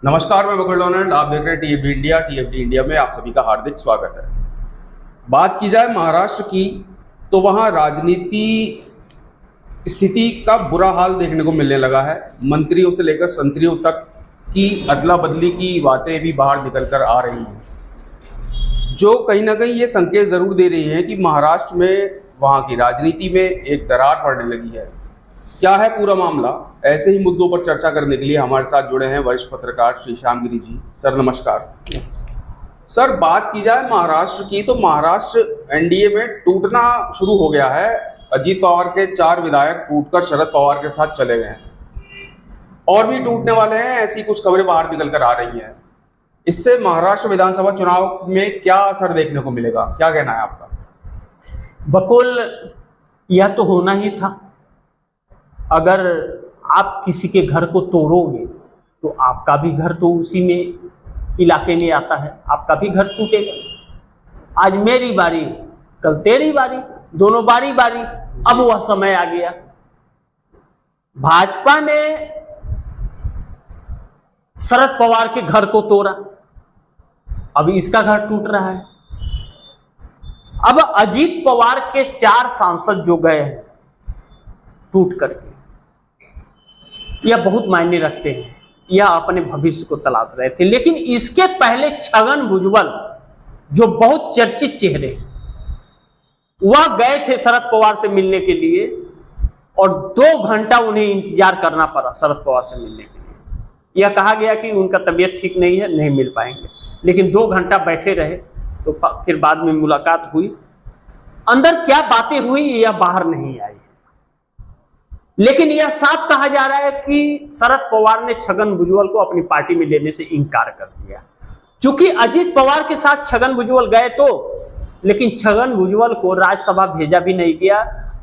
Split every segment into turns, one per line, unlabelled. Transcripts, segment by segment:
नमस्कार, मैं बकुल डोनाल्ड। आप देख रहे हैं टीएफडी इंडिया। टीएफडी इंडिया में आप सभी का हार्दिक स्वागत है। बात की जाए महाराष्ट्र की, तो वहाँ राजनीति स्थिति का बुरा हाल देखने को मिलने लगा है। मंत्रियों से लेकर संतरियों तक की अदला बदली की बातें भी बाहर निकल कर आ रही हैं, जो कहीं ना कहीं ये संकेत ज़रूर दे रही है कि महाराष्ट्र में वहाँ की राजनीति में एक दरार पड़ने लगी है। क्या है पूरा मामला? ऐसे ही मुद्दों पर चर्चा करने के लिए हमारे साथ जुड़े हैं वरिष्ठ पत्रकार श्री श्यामगिरी जी। सर नमस्कार। सर, बात की जाए महाराष्ट्र की, तो महाराष्ट्र एनडीए में टूटना शुरू हो गया है। अजीत पवार के 4 विधायक टूटकर शरद पवार के साथ चले गए हैं और भी टूटने वाले हैं, ऐसी कुछ खबरें बाहर निकल कर आ रही हैं। इससे महाराष्ट्र विधानसभा चुनाव में क्या असर देखने को मिलेगा, क्या कहना है आपका?
बकुल, यह तो होना ही था। अगर आप किसी के घर को तोड़ोगे तो आपका भी घर तो उसी में इलाके में आता है, आपका भी घर टूटेगा। आज मेरी बारी, कल तेरी बारी, दोनों बारी बारी। अब वह समय आ गया। भाजपा ने शरद पवार के घर को तोड़ा, अब इसका घर टूट रहा है। अब अजीत पवार के 4 सांसद जो गए हैं टूट करके, यह बहुत मायने रखते हैं। यह अपने भविष्य को तलाश रहे थे। लेकिन इसके पहले छगन भुजबल, जो बहुत चर्चित चेहरे, वह गए थे शरद पवार से मिलने के लिए और 2 घंटा उन्हें इंतजार करना पड़ा शरद पवार से मिलने के लिए। यह कहा गया कि उनका तबीयत ठीक नहीं है, नहीं मिल पाएंगे, लेकिन 2 घंटा बैठे रहे। तो फिर बाद में मुलाकात हुई। अंदर क्या बातें हुई यह बाहर नहीं आई, लेकिन यह साफ कहा जा रहा है कि शरद पवार ने छगन भुजबल को अपनी पार्टी में लेने से इनकार कर दिया। चूंकि अजीत पवार के साथ छगन भुजबल गए तो, लेकिन छगन भुजबल को राज्यसभा भेजा भी नहीं गया।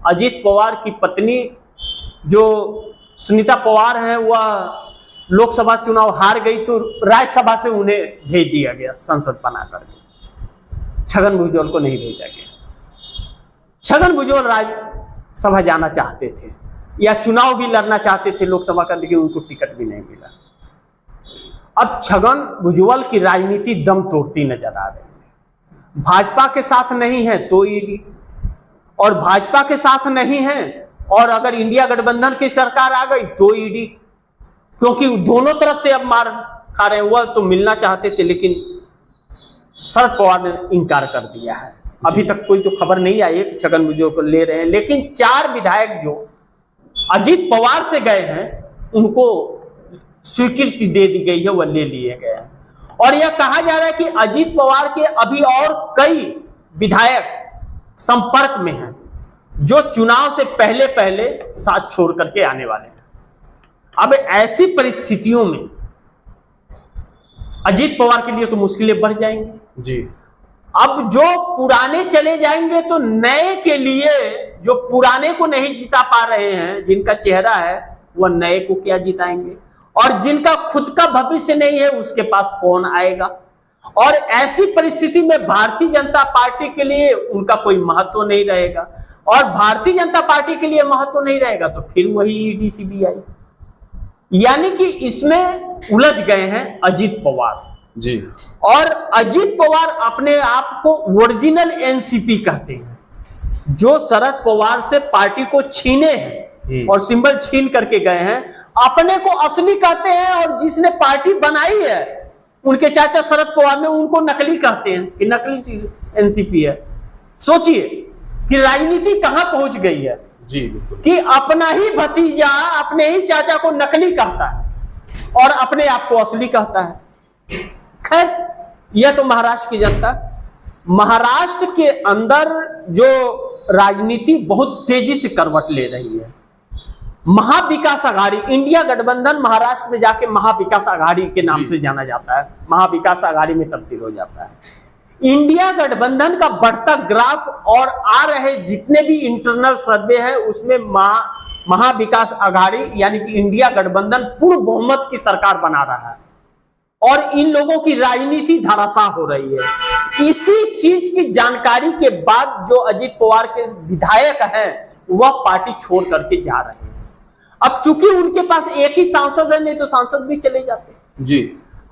अजीत पवार की पत्नी जो सुनीता पवार है, वह लोकसभा चुनाव हार गई, तो राज्यसभा से उन्हें भेज दिया गया, संसद बना करके। छगन भुजबल को नहीं भेजा गया। छगन भुजबल राज्यसभा जाना चाहते थे या चुनाव भी लड़ना चाहते थे लोकसभा का, लेकिन उनको टिकट भी नहीं मिला। अब छगन भुजबल की राजनीति दम तोड़ती नजर आ रही है। भाजपा के साथ नहीं है तो ईडी, और भाजपा के साथ नहीं है और अगर इंडिया गठबंधन की सरकार आ गई तो ईडी, क्योंकि दोनों तरफ से अब मार खा रहे हैं। वह तो मिलना चाहते थे, लेकिन शरद पवार ने इनकार कर दिया है। अभी तक कोई तो खबर नहीं आई है कि छगन भुजबल को ले रहे हैं, लेकिन 4 विधायक जो अजीत पवार से गए हैं उनको स्वीकृति दे दी गई है, वह ले लिए गए हैं। और यह कहा जा रहा है कि अजीत पवार के अभी और कई विधायक संपर्क में हैं, जो चुनाव से पहले पहले साथ छोड़ करके आने वाले हैं। अब ऐसी परिस्थितियों में अजीत पवार के लिए तो मुश्किलें बढ़ जाएंगी जी। अब जो पुराने चले जाएंगे तो नए के लिए, जो पुराने को नहीं जिता पा रहे हैं, जिनका चेहरा है, वह नए को क्या जिताएंगे? और जिनका खुद का भविष्य नहीं है उसके पास कौन आएगा? और ऐसी परिस्थिति में भारतीय जनता पार्टी के लिए उनका कोई महत्व नहीं रहेगा, और भारतीय जनता पार्टी के लिए महत्व नहीं रहेगा तो फिर वही ईडी सीबीआई। यानी कि इसमें उलझ गए हैं अजीत पवार
जी।
और अजीत पवार अपने आप को ओरिजिनल एनसीपी कहते हैं, जो शरद पवार से पार्टी को छीने हैं और सिंबल छीन करके गए हैं, अपने को असली कहते हैं। और जिसने पार्टी बनाई है उनके चाचा शरद पवार ने, उनको नकली कहते हैं कि नकली एनसीपी है। सोचिए कि राजनीति कहां पहुंच गई है
जी, बिल्कुल।
कि अपना ही भतीजा अपने ही चाचा को नकली कहता है और अपने आप को असली कहता है। खैर, यह तो महाराष्ट्र की जनता। महाराष्ट्र के अंदर जो राजनीति बहुत तेजी से करवट ले रही है, महाविकास आघाड़ी, इंडिया गठबंधन महाराष्ट्र में जाके महाविकास आघाड़ी के नाम से जाना जाता है, महाविकास आघाड़ी में तब्दील हो जाता है। इंडिया गठबंधन का बढ़ता ग्राफ और आ रहे जितने भी इंटरनल सर्वे है, उसमें महाविकास आघाड़ी यानी कि इंडिया गठबंधन पूर्ण बहुमत की सरकार बना रहा है और इन लोगों की राजनीति धराशाह हो रही है। इसी चीज की जानकारी के बाद जो अजीत पवार के विधायक हैं वह पार्टी छोड़ करके जा रहे हैं। अब चूंकि उनके पास एक ही सांसद है, नहीं तो सांसद भी चले जाते
जी।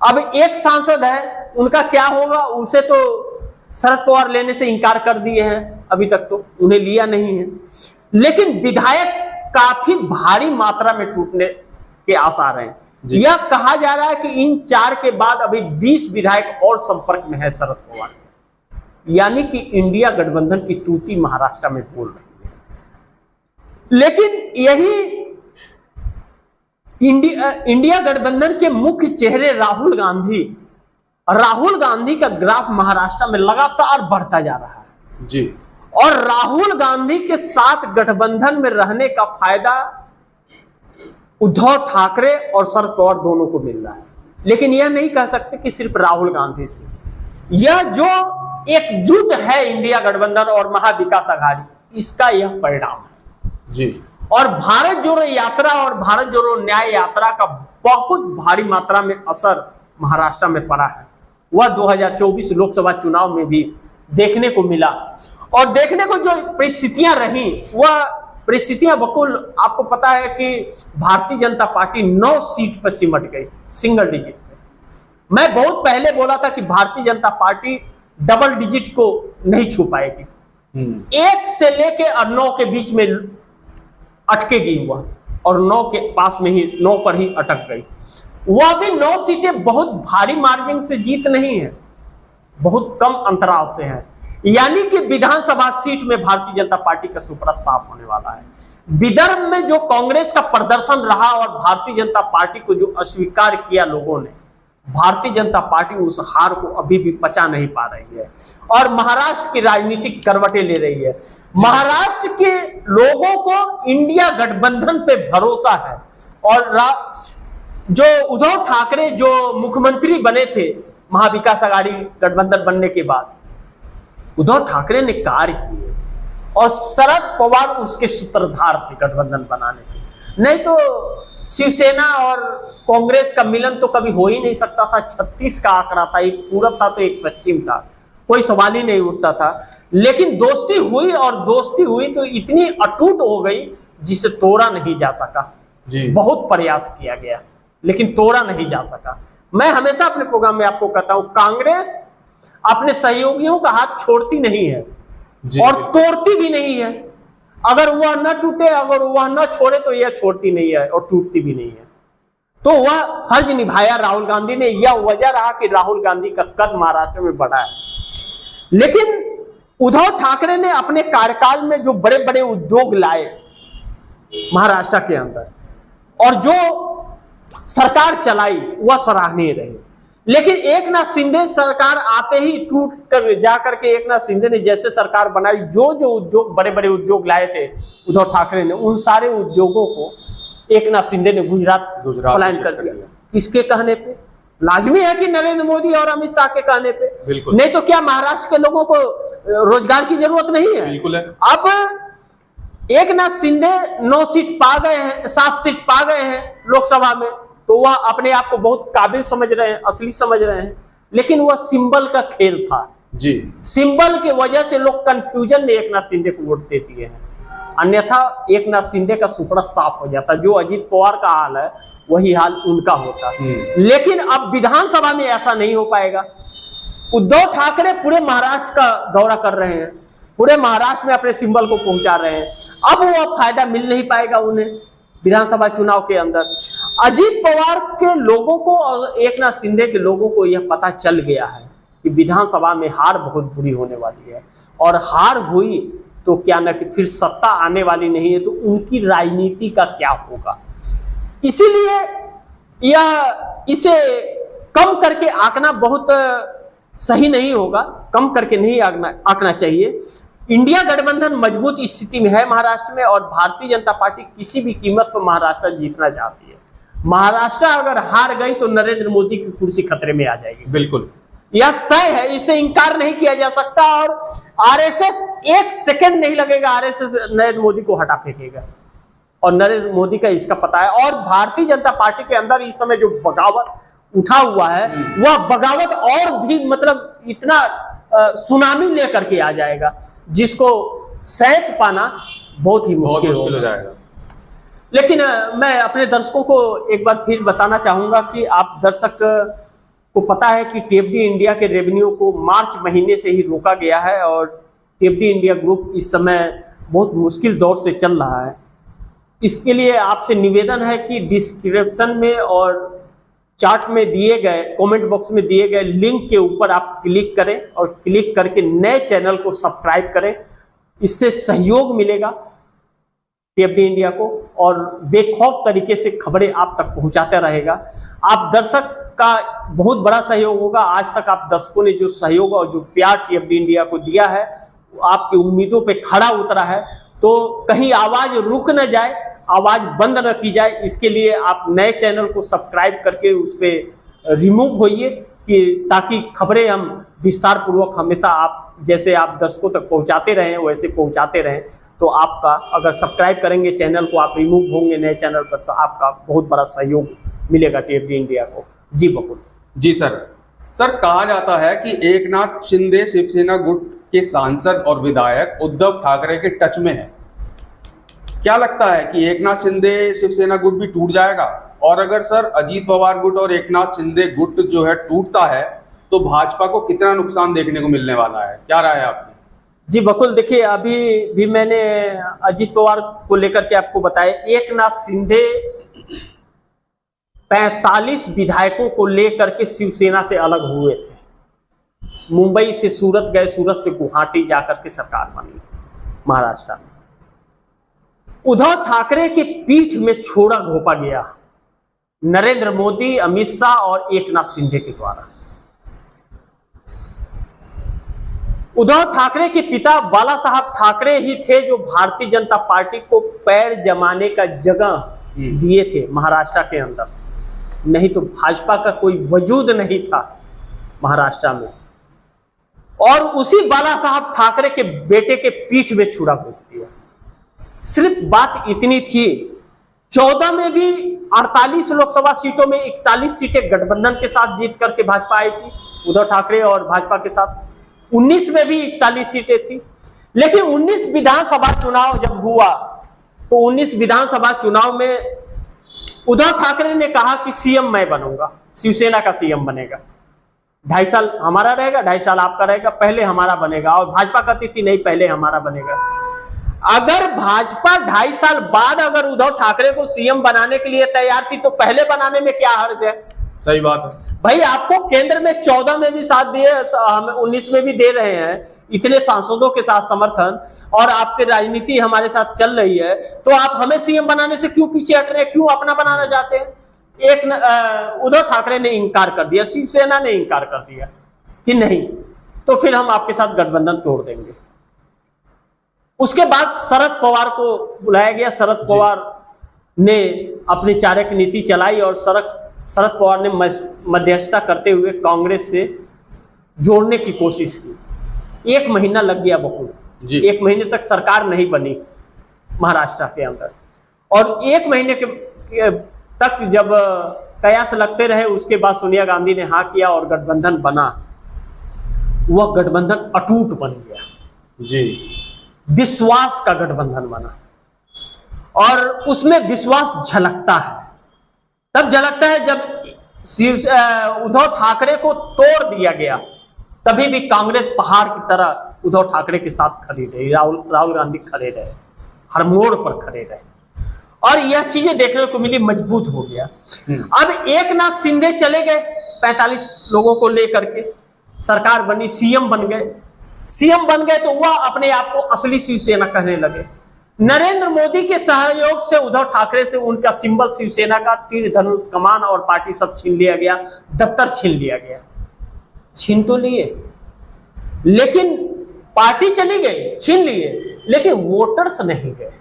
अब एक सांसद है, उनका क्या होगा, उसे तो शरद पवार लेने से इनकार कर दिए हैं, अभी तक तो उन्हें लिया नहीं है। लेकिन विधायक काफी भारी मात्रा में टूटने के आसार हैं। यह कहा जा रहा है कि इन 4 के बाद अभी 20 विधायक और संपर्क में है शरद पवार, यानी कि इंडिया गठबंधन की तूती महाराष्ट्र में बोल रही है। लेकिन यही इंडिया गठबंधन के मुख्य चेहरे राहुल गांधी का ग्राफ महाराष्ट्र में लगातार बढ़ता जा रहा है
जी। और
राहुल गांधी के साथ गठबंधन में रहने का फायदा उद्धव ठाकरे और शरद पवार दोनों को मिल रहा है। लेकिन यह नहीं कह सकते कि सिर्फ राहुल गांधी से, यह जो एकजुट है इंडिया गठबंधन और महाविकास आघाड़ी, इसका यह परिणाम है
जी।
और भारत जोड़ो यात्रा और भारत जोड़ो न्याय यात्रा का बहुत भारी मात्रा में असर महाराष्ट्र में पड़ा है। वह 2024 लोकसभा चुनाव में भी देखने को मिला और देखने को जो परिस्थितियां रही, वह परिस्थितियां बकुल आपको पता है कि भारतीय जनता पार्टी 9 सीट पर सिमट गई, सिंगल डिजिट पे। मैं बहुत पहले बोला था कि Bharatiya Janata party double digit को नहीं छू पाएगी, 1 से लेके और 9 के बीच में अटकेगी वह, और 9 के पास में ही 9 पर ही अटक गई। वह भी 9 सीटें बहुत भारी मार्जिन से जीत नहीं है, बहुत कम अंतराल से है। यानी कि विधानसभा सीट में भारतीय जनता पार्टी का सुपड़ा साफ होने वाला है। विदर्भ में जो कांग्रेस का प्रदर्शन रहा और भारतीय जनता पार्टी को जो अस्वीकार किया लोगों ने, भारतीय जनता पार्टी उस हार को अभी भी पचा नहीं पा रही है और महाराष्ट्र की राजनीतिक करवटें ले रही है। महाराष्ट्र के लोगों को इंडिया गठबंधन पे भरोसा है और जो उद्धव ठाकरे जो मुख्यमंत्री बने थे महाविकास आघाड़ी गठबंधन बनने के बाद, उद्धव ठाकरे ने कार्य किए थे और शरद पवार उसके सूत्रधार थे गठबंधन बनाने के। नहीं तो शिवसेना और कांग्रेस का मिलन तो कभी हो ही नहीं सकता था। 36 का आंकड़ा था, एक पूरब था तो एक पश्चिम था, कोई सवाल ही नहीं उठता था। लेकिन दोस्ती हुई और दोस्ती हुई तो इतनी अटूट हो गई जिसे तोड़ा नहीं जा सका जी। बहुत प्रयास किया गया लेकिन तोड़ा नहीं जा सका। मैं हमेशा अपने प्रोग्राम में आपको कहता हूं, कांग्रेस अपने सहयोगियों का हाथ छोड़ती नहीं है और तोड़ती भी नहीं है। अगर वह न टूटे, अगर वह न छोड़े तो यह छोड़ती नहीं है और टूटती भी नहीं है। तो वह फर्ज निभाया राहुल गांधी ने। यह वजह रहा कि राहुल गांधी का कद महाराष्ट्र में बढ़ा है। लेकिन उद्धव ठाकरे ने अपने कार्यकाल में जो बड़े बड़े उद्योग लाए महाराष्ट्र के अंदर और जो सरकार चलाई वह सराहनीय रही। लेकिन एकनाथ शिंदे सरकार आते ही टूट कर जाकर के एकनाथ शिंदे ने जैसे सरकार बनाई, जो जो उद्योग बड़े बड़े उद्योग लाए थे उद्धव ठाकरे ने, उन सारे उद्योगों को एकनाथ शिंदे ने गुजरात पलायन कर दिया। किसके कहने पे? लाजमी है कि नरेंद्र मोदी और अमित शाह के कहने पे। नहीं तो क्या महाराष्ट्र के लोगों को रोजगार की जरूरत नहीं है?
बिल्कुल है।
अब एकनाथ शिंदे 9 सीट पा गए हैं, 7 सीट पा गए हैं लोकसभा में, तो वह अपने आप को बहुत काबिल समझ रहे हैं, असली समझ रहे हैं। लेकिन वह सिंबल का खेल था जी। सिंबल की वजह से लोग कंफ्यूजन में एकनाथ शिंदे को वोट दे दिए हैं, अन्यथा एकनाथ शिंदे का सुपड़ा साफ हो जाता। जो अजीत पवार का हाल है वही हाल उनका होता। लेकिन अब विधानसभा में ऐसा नहीं हो पाएगा। उद्धव ठाकरे पूरे महाराष्ट्र का दौरा कर रहे हैं, पूरे महाराष्ट्र में अपने सिंबल को पहुंचा रहे हैं। अब वो फायदा मिल नहीं पाएगा उन्हें विधानसभा चुनाव के अंदर। अजीत पवार के लोगों को और एकनाथ शिंदे के लोगों को यह पता चल गया है कि विधानसभा में हार बहुत बुरी होने वाली है और हार हुई तो क्या न कि फिर सत्ता आने वाली नहीं है, तो उनकी राजनीति का क्या होगा। इसीलिए इसे कम करके आंकना बहुत सही नहीं होगा, कम करके नहीं आंकना चाहिए। इंडिया गठबंधन मजबूत स्थिति में है महाराष्ट्र में और भारतीय जनता पार्टी किसी भी कीमत पर महाराष्ट्र जीतना चाहती है। महाराष्ट्र अगर हार गई तो नरेंद्र मोदी की कुर्सी खतरे में आ जाएगी।
बिल्कुल,
यह तय है, इससे इंकार नहीं किया जा सकता। और आरएसएस 1 सेकंड नहीं लगेगा, आरएसएस नरेंद्र मोदी को हटा फेंकेगा और नरेंद्र मोदी का इसका पता है। और भारतीय जनता पार्टी के अंदर इस समय जो बगावत उठा हुआ है वह बगावत और भी मतलब इतना सुनामी लेकर के आ जाएगा जिसको सैंत पाना बहुत ही मुश्किल हो जाएगा। लेकिन मैं अपने दर्शकों को एक बार फिर बताना चाहूंगा कि आप दर्शक को पता है कि टीएफडी इंडिया के रेवेन्यू को मार्च महीने से ही रोका गया है और टीएफडी इंडिया ग्रुप इस समय बहुत मुश्किल दौर से चल रहा है। इसके लिए आपसे निवेदन है कि डिस्क्रिप्शन में और चार्ट में दिए गए, कमेंट बॉक्स में दिए गए लिंक के ऊपर आप क्लिक करें और क्लिक करके नए चैनल को सब्सक्राइब करें। इससे सहयोग मिलेगा टीएफडी इंडिया को और बेखौफ तरीके से खबरें आप तक पहुंचाता रहेगा। आप दर्शक का बहुत बड़ा सहयोग होगा। आज तक आप दर्शकों ने जो सहयोग और जो प्यार टीएफडी इंडिया को दिया है, आपकी उम्मीदों पे खड़ा उतरा है, तो कहीं आवाज रुक न जाए, आवाज बंद न की जाए, इसके लिए आप नए चैनल को सब्सक्राइब करके उस पर रिमूव होइए कि ताकि खबरें हम विस्तार पूर्वक हमेशा आप जैसे आप दर्शकों तक पहुंचाते रहें वैसे पहुंचाते रहें। तो आपका अगर सब्सक्राइब करेंगे चैनल को, आप रिमूव होंगे नए चैनल पर, तो आपका बहुत बड़ा सहयोग मिलेगा टीएफडी इंडिया को। जी बकुल।
जी सर कहा जाता है कि एकनाथ शिंदे शिवसेना गुट के सांसद और विधायक उद्धव ठाकरे के टच में है। क्या लगता है कि एकनाथ शिंदे शिवसेना गुट भी टूट जाएगा? और अगर सर अजीत पवार गुट और एकनाथ शिंदे गुट जो है टूटता है तो भाजपा को कितना नुकसान देखने को मिलने वाला है? क्या राय है आपकी?
जी बकुल, देखिए अभी भी मैंने अजीत पवार को लेकर के आपको बताया, एकनाथ शिंदे 45 विधायकों को लेकर के शिवसेना से अलग हुए थे। मुंबई से सूरत गए, सूरत से गुवाहाटी जाकर के सरकार बनी महाराष्ट्र में। उद्धव ठाकरे की पीठ में छोड़ा घोंपा गया नरेंद्र मोदी, अमित शाह और एकनाथ शिंदे के द्वारा। उद्धव ठाकरे के पिता बाला साहब ठाकरे ही थे जो भारतीय जनता पार्टी को पैर जमाने का जगह दिए थे महाराष्ट्र के अंदर, नहीं तो भाजपा का कोई वजूद नहीं था महाराष्ट्र में। और उसी बाला साहब ठाकरे के बेटे के पीठ में छुरा घोंप दिया। सिर्फ बात इतनी थी, 14 में भी 48 लोकसभा सीटों में 41 सीटें गठबंधन के साथ जीत करके भाजपा आई थी, उद्धव ठाकरे और भाजपा के साथ। 19 में भी 41 सीटें थी। लेकिन 19 विधानसभा चुनाव जब हुआ तो 19 विधानसभा चुनाव में उद्धव ठाकरे ने कहा कि सीएम मैं बनूंगा, शिवसेना का सीएम बनेगा, 2.5 साल हमारा रहेगा, 2.5 साल आपका रहेगा, पहले हमारा बनेगा। और भाजपा कहती थी नहीं पहले हमारा बनेगा। अगर भाजपा 2.5 साल बाद अगर उद्धव ठाकरे को सीएम बनाने के लिए तैयार थी तो पहले बनाने में क्या हर्ज है?
सही बात है
भाई, आपको केंद्र में 14 में भी साथ दिए, हम 19 में भी दे रहे हैं, इतने सांसदों के साथ समर्थन, और आपकी राजनीति हमारे साथ चल रही है, तो आप हमें सीएम बनाने से क्यों पीछे हट रहे हैं? क्यों अपना बनाना चाहते हैं? उद्धव ठाकरे ने इंकार कर दिया, शिवसेना ने इंकार कर दिया कि नहीं, तो फिर हम आपके साथ गठबंधन तोड़ देंगे। उसके बाद शरद पवार को बुलाया गया। शरद पवार ने अपनी चाणक्य नीति चलाई और शरद पवार ने मध्यस्थता करते हुए कांग्रेस से जोड़ने की कोशिश की। 1 महीना लग गया बकुल जी। 1 महीने तक सरकार नहीं बनी महाराष्ट्र के अंदर, और 1 महीने के तक जब कयास लगते रहे, उसके बाद सोनिया गांधी ने हाँ किया और गठबंधन बना। वह गठबंधन अटूट बन गया
जी,
विश्वास का गठबंधन बना, और उसमें विश्वास झलकता है। तब झलकता है जब उद्धव ठाकरे को तोड़ दिया गया, तभी भी कांग्रेस पहाड़ की तरह उद्धव ठाकरे के साथ खड़ी रही, राहुल गांधी खड़े रहे, हर मोड़ पर खड़े रहे, और यह चीजें देखने को मिली, मजबूत हो गया। अब एकनाथ शिंदे चले गए, 45 लोगों को लेकर के सरकार बनी, सीएम बन गए तो वह अपने आप को असली शिवसेना कहने लगे। नरेंद्र मोदी के सहयोग से उद्धव ठाकरे से उनका सिंबल शिवसेना का तीर धनुष कमान और पार्टी सब छीन लिया गया, दफ्तर छीन लिया गया। छीन तो लिए, लेकिन पार्टी चली गई, छीन लिए, लेकिन वोटर्स नहीं गए।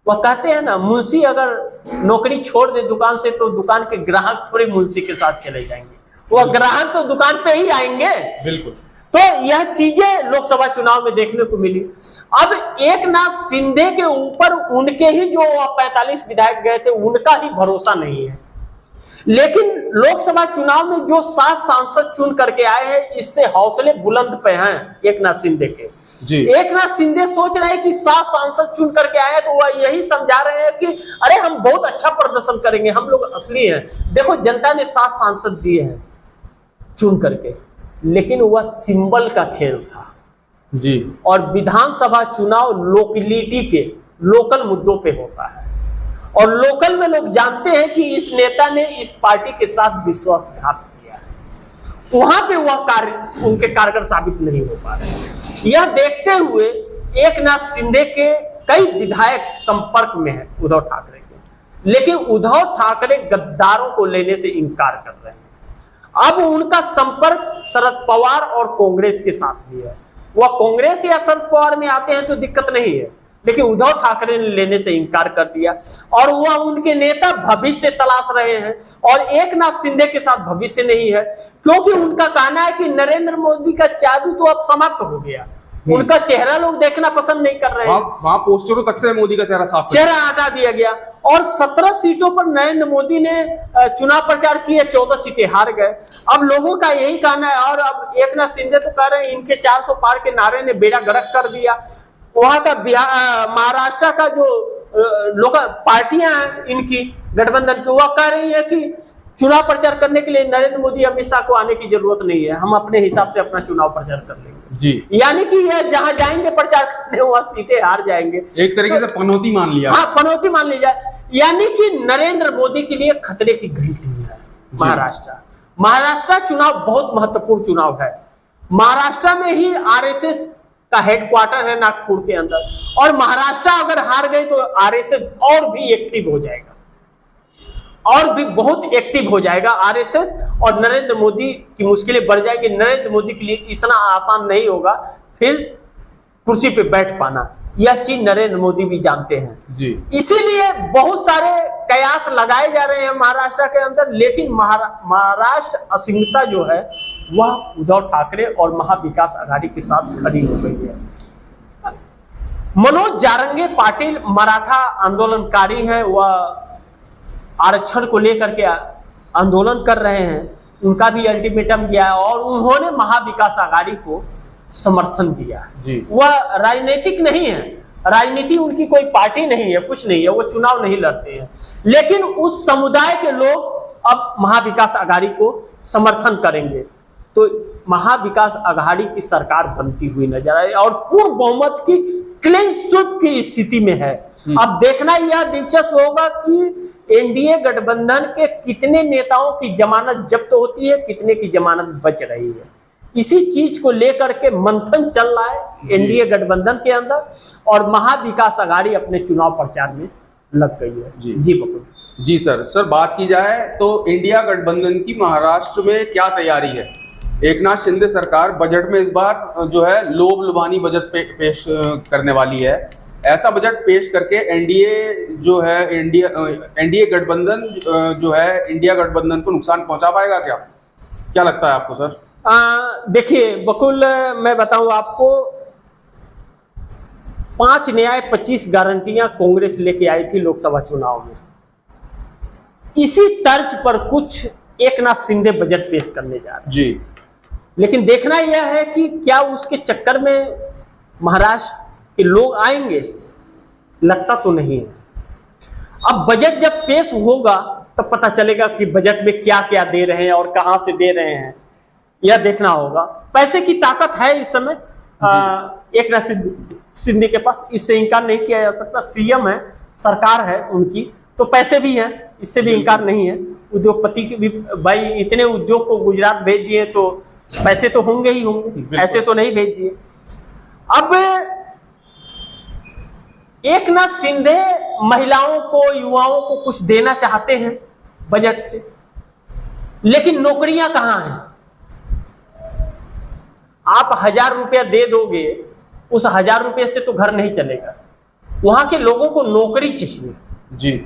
वह कहते हैं ना, मुंशी अगर नौकरी छोड़ दे दुकान से तो दुकान के ग्राहक थोड़े मुंशी के साथ चले जाएंगे, वह ग्राहक तो दुकान पे ही आएंगे।
बिल्कुल।
तो यह चीजें लोकसभा चुनाव में देखने को मिली। अब एकनाथ शिंदे के ऊपर उनके ही जो 45 विधायक गए थे उनका ही भरोसा नहीं है, लेकिन लोकसभा चुनाव में जो 7 सांसद चुन करके आए हैं, इससे हौसले बुलंद पे हैं एकनाथ शिंदे के जी। एकनाथ शिंदे सोच रहे हैं कि 7 सांसद चुन करके आए, तो वह यही समझा रहे हैं कि अरे हम बहुत अच्छा प्रदर्शन करेंगे, हम लोग असली हैं। देखो जनता ने 7 सांसद दिए हैं, चुन करके, लेकिन वह सिंबल का खेल था
जी।
और विधानसभा चुनाव लोकलिटी पे, लोकल मुद्दों पे होता है और लोकल में लोग जानते हैं कि इस नेता ने इस पार्टी के साथ विश्वासघात किया है, वहां पे वह कार्य उनके कारगर साबित नहीं हो पा रहे। यह देखते हुए एकनाथ शिंदे के कई विधायक संपर्क में हैं उद्धव ठाकरे के, लेकिन उद्धव ठाकरे गद्दारों को लेने से इनकार कर रहे हैं। अब उनका संपर्क शरद पवार और कांग्रेस के साथ भी है। वह कांग्रेस या शरद पवार में आते हैं तो दिक्कत नहीं है, लेकिन उद्धव ठाकरे ने लेने से इनकार कर दिया और वह उनके नेता भविष्य तलाश रहे हैं और एकनाथ शिंदे के साथ भविष्य नहीं है, क्योंकि उनका कहना है कि नरेंद्र मोदी का जादू तो अब समाप्त हो गया। उनका चेहरा लोग देखना पसंद नहीं कर रहे हैं।
वहां पोस्टरों तक से मोदी का चेहरा
हटा दिया गया और 17 सीटों पर नरेंद्र मोदी ने चुनाव प्रचार किए, 14 सीटें हार गए। अब लोगों का यही कहना है और अब एकनाथ शिंदे तो कह रहे हैं इनके 400 पार के नारे ने बेड़ा गर्क कर दिया। वहां का महाराष्ट्र का जो लोकल पार्टियां हैं इनकी गठबंधन की, वह कह रही है कि चुनाव प्रचार करने के लिए नरेंद्र मोदी अमित शाह को आने की जरूरत नहीं है, हम अपने हिसाब से अपना चुनाव प्रचार कर लेंगे
जी।
यानी कि यह जहां जाएंगे प्रचार करने वहां सीटें हार जाएंगे,
एक तरीके से पनौती मान लिया।
हाँ, पनौती मान ली जाए। यानी कि नरेंद्र मोदी के लिए खतरे की घंटी है महाराष्ट्र चुनाव बहुत महत्वपूर्ण चुनाव है। महाराष्ट्र में ही आरएसएस का हेडक्वार्टर है नागपुर के अंदर, और महाराष्ट्र अगर हार गए तो आरएसएस और भी एक्टिव हो जाएगा, और भी बहुत एक्टिव हो जाएगा आरएसएस, और नरेंद्र मोदी की मुश्किलें बढ़ जाएगी। नरेंद्र मोदी के लिए इतना आसान नहीं होगा फिर कुर्सी पे बैठ पाना, यह चीज नरेंद्र मोदी भी जानते हैं
जी।
इसीलिए बहुत सारे कयास लगाए जा रहे हैं महाराष्ट्र के अंदर, लेकिन महाराष्ट्र अस्मिता जो है वह उद्धव ठाकरे और महाविकास आघाड़ी के साथ खड़ी हो गई है। मनोज जारंगे पाटिल मराठा आंदोलनकारी हैं, वह आरक्षण को लेकर के आंदोलन कर रहे हैं, उनका भी अल्टीमेटम दिया है और उन्होंने महाविकास आघाड़ी को समर्थन दिया जी। वह राजनीतिक नहीं है, राजनीति उनकी कोई पार्टी नहीं है, कुछ नहीं है, वो चुनाव नहीं लड़ते हैं, लेकिन उस समुदाय के लोग अब महाविकास आघाड़ी को समर्थन करेंगे तो महाविकास आघाड़ी की सरकार बनती हुई नजर आई और पूर्ण बहुमत की क्लीन स्वीप की स्थिति में है। अब देखना यह दिलचस्प होगा कि एनडीए गठबंधन के कितने नेताओं की जमानत जब्त होती है, कितने की जमानत बच रही है। इसी चीज को लेकर के मंथन चल रहा है एनडीए गठबंधन के अंदर और महाविकास आघाड़ी अपने चुनाव प्रचार में लग गई है जी बकुल
जी। सर बात की जाए तो इंडिया गठबंधन की महाराष्ट्र में क्या तैयारी है? एकनाथ शिंदे सरकार बजट में इस बार जो है लोभ लुभानी बजट पेश करने वाली है। ऐसा बजट पेश करके एनडीए जो है एनडीए गठबंधन जो है इंडिया गठबंधन को नुकसान पहुंचा पाएगा क्या लगता है आपको सर?
देखिए बकुल, मैं बताऊं आपको, 5 न्याय 25 गारंटियां कांग्रेस लेके आई थी लोकसभा चुनाव में। इसी तर्ज पर कुछ एकनाथ शिंदे बजट पेश करने जा रहे हैं
जी।
लेकिन देखना यह है कि क्या उसके चक्कर में महाराष्ट्र के लोग आएंगे, लगता तो नहीं है। अब बजट जब पेश होगा तब पता चलेगा कि बजट में क्या क्या दे रहे हैं और कहां से दे रहे हैं, यह देखना होगा। पैसे की ताकत है इस समय एकनाथ शिंदे के पास, इससे इनकार नहीं किया जा सकता। सीएम है, सरकार है उनकी, तो पैसे भी हैं, इससे भी इनकार नहीं है। उद्योगपति के भी भाई इतने उद्योग को गुजरात भेज दिए तो पैसे तो होंगे ही होंगे, ऐसे तो नहीं भेज दिए। अब एकनाथ शिंदे महिलाओं को, युवाओं को कुछ देना चाहते हैं बजट से, लेकिन नौकरियां कहां हैं? आप 1000 रुपया दे दोगे, उस 1000 रुपये से तो घर नहीं चलेगा। वहां के लोगों को नौकरी चाहिए
जी।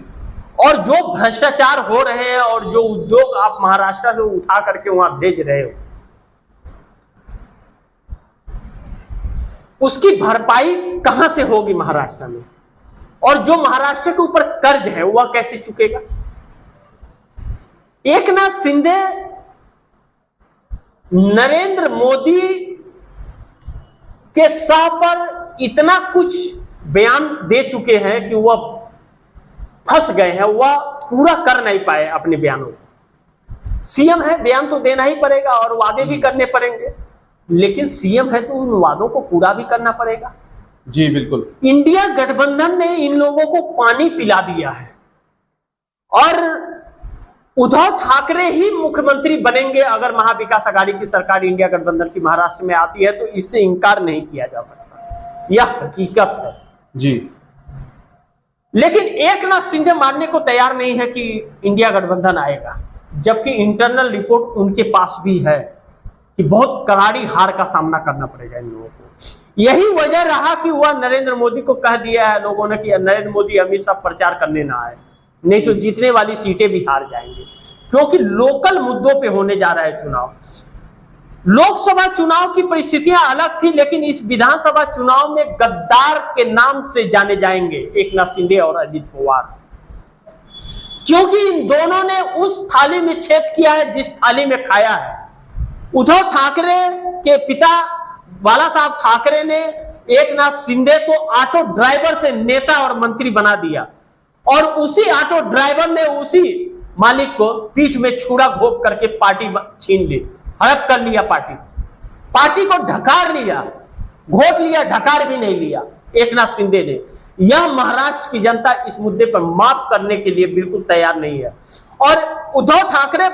और जो भ्रष्टाचार हो रहे हैं और जो उद्योग आप महाराष्ट्र से उठा करके वहां भेज रहे हो, उसकी भरपाई कहां से होगी महाराष्ट्र में? और जो महाराष्ट्र के ऊपर कर्ज है वह कैसे चुकेगा? एकनाथ शिंदे नरेंद्र मोदी के सह पर इतना कुछ बयान दे चुके हैं कि वह फंस गए हैं, वह पूरा कर नहीं पाए अपने बयानों को। सीएम है, बयान तो देना ही पड़ेगा और वादे भी करने पड़ेंगे, लेकिन सीएम है तो उन वादों को पूरा भी करना पड़ेगा।
जी बिल्कुल।
इंडिया गठबंधन ने इन लोगों को पानी पिला दिया है और उद्धव ठाकरे ही मुख्यमंत्री बनेंगे अगर महाविकास आघाड़ी की सरकार इंडिया गठबंधन की महाराष्ट्र में आती है, तो इससे इंकार नहीं किया जा सकता, यह हकीकत है
जी।
लेकिन एकनाथ शिंदे मानने को तैयार नहीं है कि इंडिया गठबंधन आएगा, जबकि इंटरनल रिपोर्ट उनके पास भी है कि बहुत करारी हार का सामना करना पड़ेगा इन लोगों को। यही वजह रहा कि वह नरेंद्र मोदी को कह दिया है लोगों ने कि नरेंद्र मोदी हमेशा प्रचार करने ना आए, नहीं तो जीतने वाली सीटें भी हार जाएंगे, क्योंकि लोकल मुद्दों पे होने जा रहा है चुनाव। लोकसभा चुनाव की परिस्थितियां अलग थी, लेकिन इस विधानसभा चुनाव में गद्दार के नाम से जाने जाएंगे एकनाथ शिंदे और अजित पवार, क्योंकि इन दोनों ने उस थाली में छेद किया है जिस थाली में खाया है। उद्धव ठाकरे के पिता बाला साहब ठाकरे ने एकनाथ शिंदे को ऑटो ड्राइवर से नेता और मंत्री बना दिया और उसी ऑटो ड्राइवर ने उसी मालिक को पीठ में छुरा घोंप करके पार्टी छीन ली, हड़प कर लिया, पार्टी को ढकार लिया, घोट लिया, ढकार भी नहीं लिया एकनाथ शिंदे ने। यह महाराष्ट्र की जनता इस मुद्दे पर माफ करने के लिए बिल्कुल तैयार नहीं है। और उद्धव ठाकरे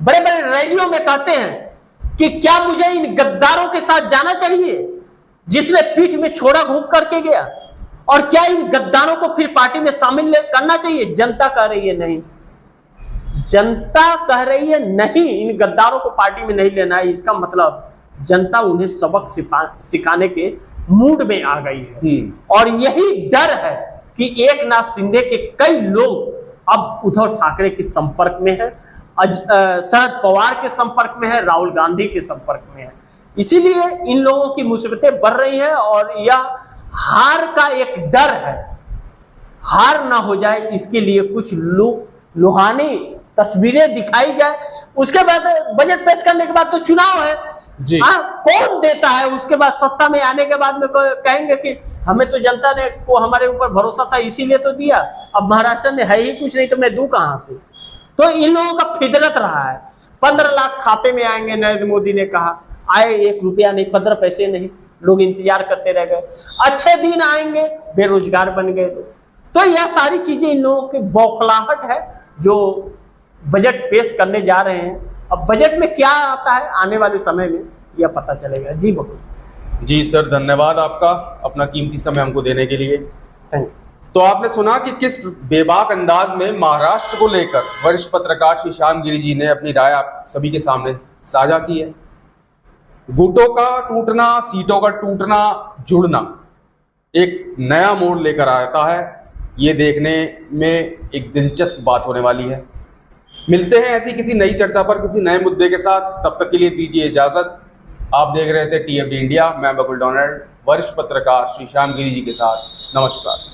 बड़े बड़े रैलियों में कहते हैं कि क्या मुझे इन गद्दारों के साथ जाना चाहिए जिसने पीठ में छोड़ा घोंप करके गया, और क्या इन गद्दारों को फिर पार्टी में शामिल करना चाहिए? जनता कह रही है नहीं, जनता कह रही है नहीं, इन गद्दारों को पार्टी में नहीं लेना है। इसका मतलब जनता उन्हें सबक सिखाने के मूड में आ गई है और यही डर है कि एकनाथ शिंदे के कई लोग अब उद्धव ठाकरे के संपर्क में है, शरद पवार के संपर्क में है, राहुल गांधी के संपर्क में है। इसीलिए इन लोगों की मुसीबतें बढ़ रही हैं और यह हार का एक डर है, हार ना हो जाए इसके लिए कुछ लुहानी तस्वीरें दिखाई जाए। उसके बाद बजट पेश करने के बाद तो चुनाव है जी। कौन देता है? उसके बाद सत्ता में आने के बाद में कहेंगे कि हमें तो जनता ने को हमारे ऊपर भरोसा था इसीलिए तो दिया, अब महाराष्ट्र में है ही कुछ नहीं तो मैं दूं कहां से। तो इन लोगों का फितरत रहा है। 15 लाख खाते में आएंगे, नरेंद्र मोदी ने कहा, आए 1 रुपया नहीं, 15 पैसे नहीं, लोग इंतजार करते रह गए। अच्छे दिन आएंगे, बेरोजगार बन गए लोग। तो यह सारी चीजें इन लोगों की बौखलाहट है जो बजट पेश करने जा रहे हैं। अब बजट में क्या आता है आने वाले समय में यह पता चलेगा। जी बकुल
जी सर, धन्यवाद आपका अपना कीमती समय हमको देने के लिए।
Thank you.
तो आपने सुना कि किस बेबाक अंदाज में महाराष्ट्र को लेकर वरिष्ठ पत्रकार श्री श्याम गिरी जी ने अपनी राय आप सभी के सामने साझा की है। गुटों का टूटना, सीटों का टूटना, जुड़ना एक नया मोड़ लेकर आता है। ये देखने में एक दिलचस्प बात होने वाली है। मिलते हैं ऐसी किसी नई चर्चा पर किसी नए मुद्दे के साथ, तब तक के लिए दीजिए इजाजत। आप देख रहे थे TFD इंडिया, मैं बकुल डोनाल्ड, वरिष्ठ पत्रकार श्री श्याम गिरी जी के साथ। नमस्कार।